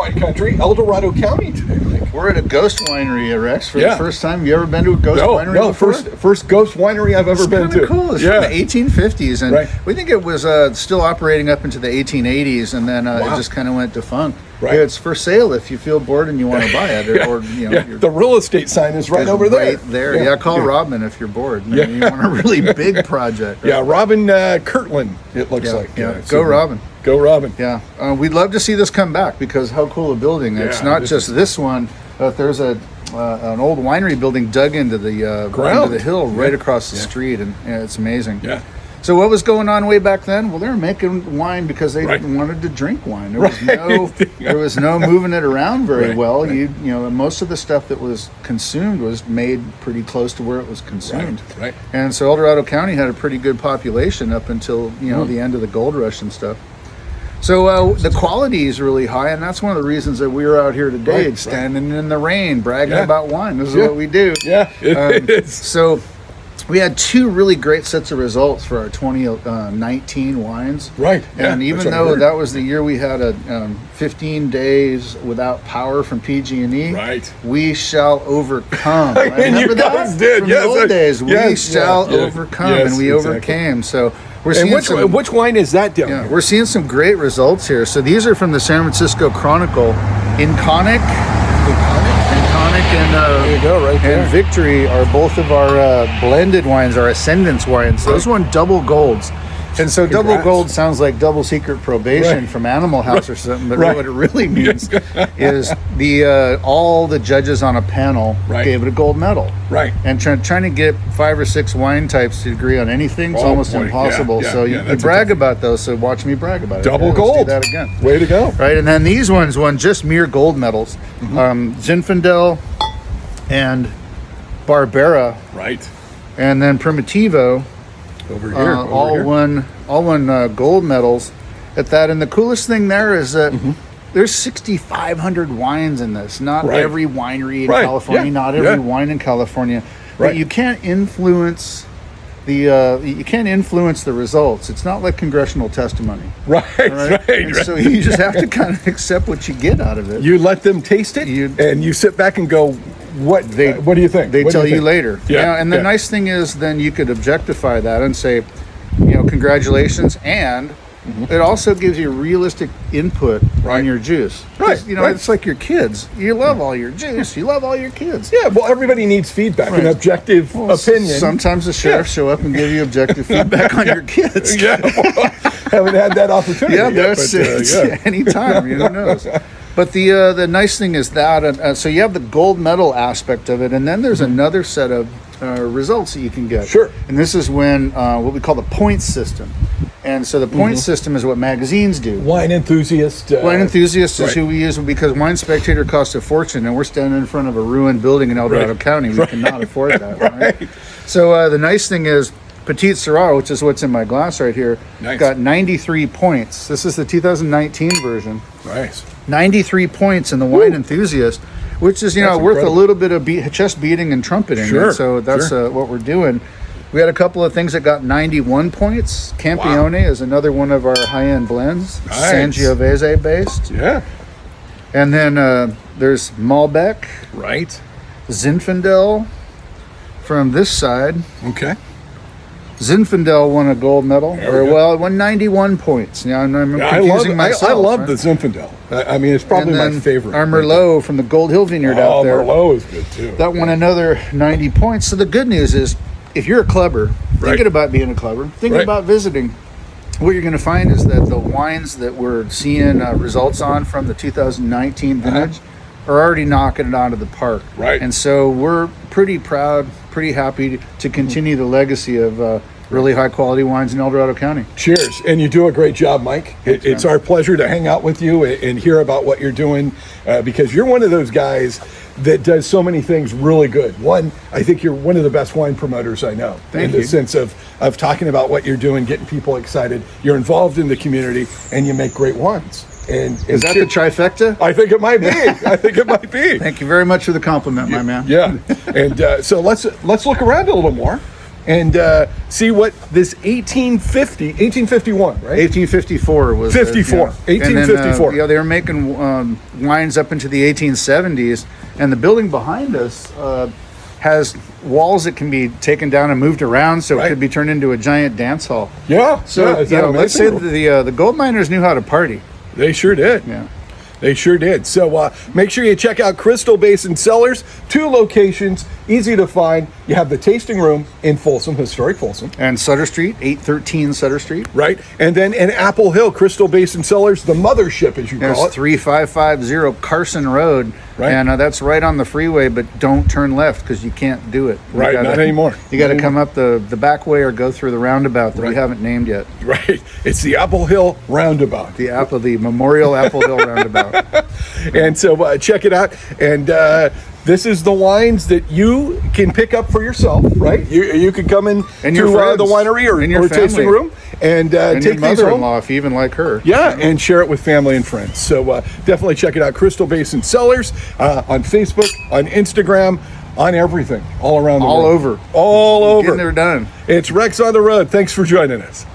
wine country, El Dorado County today, Mike. We're at a ghost winery, Rex, for the first time. Have you ever been to a ghost winery before? First ghost winery I've ever been to. Cool. It's from the 1850s, and we think it was still operating up into the 1880s, and then it just kind of went defunct. Right. It's for sale if you feel bored and you want to buy it, or you know, the real estate sign is right over there. Right there. Yeah, call Robin if you're bored. You want a really big project. Right? Yeah, Robin Kirtland. It looks like. Yeah, go Robin. Go Robin. Yeah, we'd love to see this come back because how cool a building! It's not just this one. There's an old winery building dug into the ground, into the hill right across the street, and it's amazing. Yeah. So what was going on way back then? Well, they were making wine because they wanted to drink wine. There was no moving it around very well. You know, most of the stuff that was consumed was made pretty close to where it was consumed. Right. And so El Dorado County had a pretty good population up until the end of the gold rush and stuff. So the quality is really high, and that's one of the reasons that we were out here today, standing in the rain, bragging about wine. This is what we do. Yeah, it is. So we had two really great sets of results for our 2019 wines. Right. And even though that was the year we had a 15 days without power from PG&E, we shall overcome. And remember you guys that? did. From the old days, we shall overcome, and we overcame. So we're seeing which wine is that down here? We're seeing some great results here. So these are from the San Francisco Chronicle. Inconic and there you go, right there. And Victory are both of our blended wines, our Ascendance wines. Those one double golds. And so double gold sounds like double secret probation from Animal House or something, but what it really means is all the judges on a panel gave it a gold medal. Right. And trying to get 5 or 6 wine types to agree on anything is almost impossible. So you brag about those, so watch me brag about it. Double gold. Let's do that again. Way to go. Right, and then these ones won just mere gold medals. Zinfandel and Barbera. Right. And then Primitivo. Over here, all won gold medals at that. And the coolest thing there is that there's 6,500 wines in this. Not every winery in California, not every wine in California. But you can't influence the results. It's not like congressional testimony. Right. So you just have to kind of accept what you get out of it. You let them taste it, and you sit back and go, what do you think? They tell you later. And the nice thing is then you could objectify that and say, congratulations, and it also gives you realistic input on your juice. It's like your kids. You love all your juice. You love all your kids. Yeah, well, everybody needs feedback, an objective opinion. Sometimes the sheriff show up and give you objective feedback on your kids. Haven't had that opportunity yet. Anytime, who knows. But the nice thing is that, so you have the gold medal aspect of it, and then there's another set of results that you can get. Sure. And this is when what we call the points system. And so the points system is what magazines do. Wine Enthusiast. Wine Enthusiast is who we use because Wine Spectator costs a fortune, and we're standing in front of a ruined building in El Dorado County. We cannot afford that. Right? So the nice thing is, Petite Sirah, which is what's in my glass right here, got 93 points. This is the 2019 version. Nice. 93 points in the Wine Enthusiast, which is worth incredible. A little bit of chest beating and trumpeting. Sure. And so that's what we're doing. We had a couple of things that got 91 points. Campione is another one of our high-end blends. Nice. Sangiovese based. Yeah. And then there's Malbec. Right. Zinfandel from this side. Okay. Zinfandel won a gold medal. It won 91 points. I'm confusing myself. I love the Zinfandel. I mean, it's probably my favorite. Our Merlot from the Gold Hill Vineyard out there. Merlot is good too. That won another 90 points. So the good news is, if you're a clubber, thinking about being a clubber, thinking about visiting, what you're going to find is that the wines that we're seeing results on from the 2019 vintage are already knocking it out of the park. Right. And so we're pretty proud, pretty happy to continue the legacy of really high quality wines in El Dorado County. Cheers. And you do a great job, Mike. It's our pleasure to hang out with you and hear about what you're doing because you're one of those guys that does so many things really good. One, I think you're one of the best wine promoters I know. Thank you. In the sense of talking about what you're doing, getting people excited. You're involved in the community and you make great wines. And is that the trifecta? I think it might be. I think it might be. Thank you very much for the compliment, my man. Yeah. And so let's look around a little more. and see what this 1851, right? 1854 was 54. yeah. 1854. And then, they were making wines up into the 1870s, and the building behind us has walls that can be taken down and moved around, so Right. it could be turned into a giant dance hall. Yeah. So yeah, is that let's say amazing? the gold miners knew how to party. They sure did. Yeah. They sure did. So make sure you check out Crystal Basin Cellars. 2 locations, easy to find. You have the tasting room in Folsom, historic Folsom, And Sutter Street, 813 Sutter Street. right? And then in Apple Hill, Crystal Basin Cellars, the mothership, as you There's call it. 3550 Carson Road, Right. and that's right on the freeway. But don't turn left because you can't do it. You Right, not anymore. You got to Not come up the back way or go through the roundabout that we Right. haven't named yet. Right. It's the Apple Hill Roundabout. The Memorial Apple Hill Roundabout. And so check it out. And this is the wines that you can pick up for yourself, right? You can come in And to your friends. the winery or, And your or tasting family. room and, And take your these home. mother-in-law, if you even like her. Yeah, and share it with family and friends. So definitely check it out. Crystal Basin Cellars on Facebook, on Instagram, on everything, all around the All world. over. All over. Getting there done. It's Rex on the Road. Thanks for joining us.